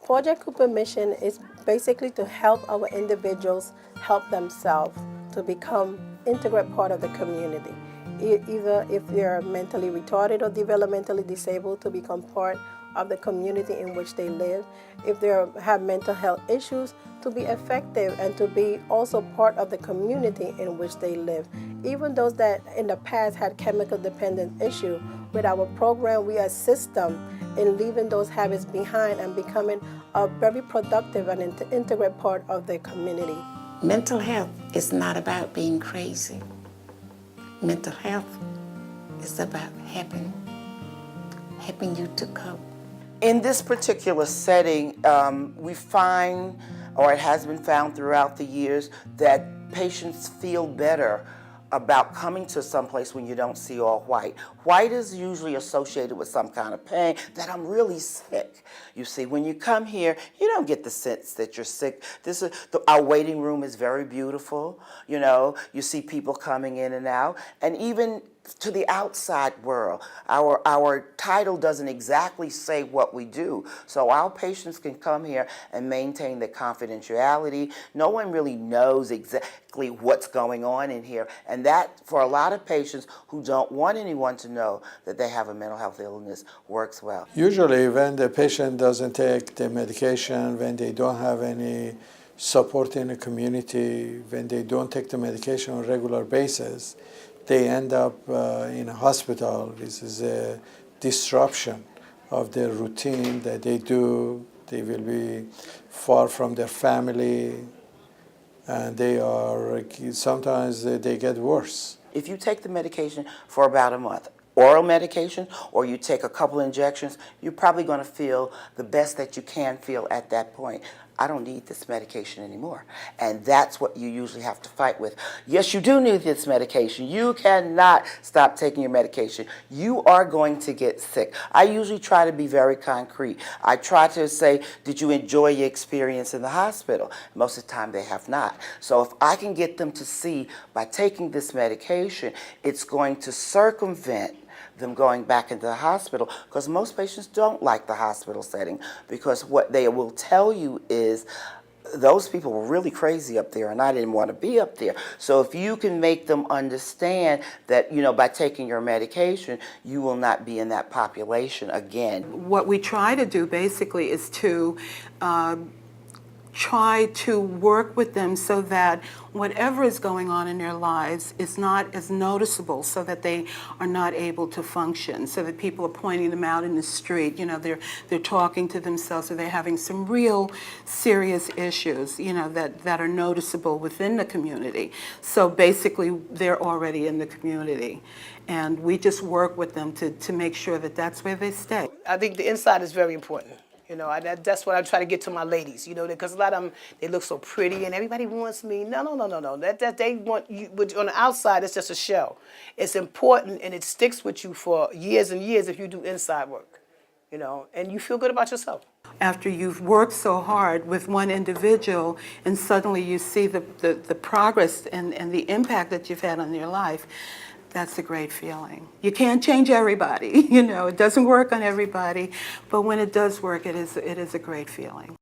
Project Cooper mission is basically to help our individuals help themselves to become integral part of the community. Either if they're mentally retarded or developmentally disabled, to become part of the community in which they live. If they have mental health issues, to be effective and to be also part of the community in which they live. Even those that in the past had chemical dependent issue, with our program we assist them in leaving those habits behind and becoming a very productive and integral part of their community. Mental health is not about being crazy. Mental health is about helping you to cope. In this particular setting, we find, or it has been found throughout the years, that patients feel better about coming to some place when you don't see all white. White is usually associated with some kind of pain, that I'm really sick. You see, when you come here, you don't get the sense that you're sick. Our waiting room is very beautiful. You know, you see people coming in and out, and even to the outside world. Our title doesn't exactly say what we do, so our patients can come here and maintain the confidentiality. No one really knows exactly what's going on in here, and that, for a lot of patients who don't want anyone to know that they have a mental health illness, works well. Usually when the patient doesn't take the medication, when they don't have any support in the community, when they don't take the medication on a regular basis, they end up in a hospital. This is a disruption of their routine that they do. They will be far from their family, and sometimes they get worse. If you take the medication for about a month, oral medication, or you take a couple injections, you're probably going to feel the best that you can feel at that point. I don't need this medication anymore. And that's what you usually have to fight with. Yes, you do need this medication. You cannot stop taking your medication. You are going to get sick. I usually try to be very concrete. I try to say, did you enjoy your experience in the hospital? Most of the time they have not. So if I can get them to see by taking this medication, it's going to circumvent them going back into the hospital, because most patients don't like the hospital setting, because what they will tell you is those people were really crazy up there and I didn't want to be up there. So if you can make them understand that, you know, by taking your medication, you will not be in that population again. What we try to do basically is to try to work with them so that whatever is going on in their lives is not as noticeable, so that they are not able to function, so that people are pointing them out in the street, you know, they're talking to themselves, or they're having some real serious issues, you know, that are noticeable within the community. So basically they're already in the community, and we just work with them to make sure that that's where they stay. I think the inside is very important. You know, that's what I try to get to my ladies, you know, because a lot of them, they look so pretty and everybody wants me. No. That they want you, but on the outside, it's just a show. It's important, and it sticks with you for years and years if you do inside work, you know, and you feel good about yourself. After you've worked so hard with one individual and suddenly you see the progress and the impact that you've had on their life, that's a great feeling. You can't change everybody, you know, it doesn't work on everybody, but when it does work, it is a great feeling.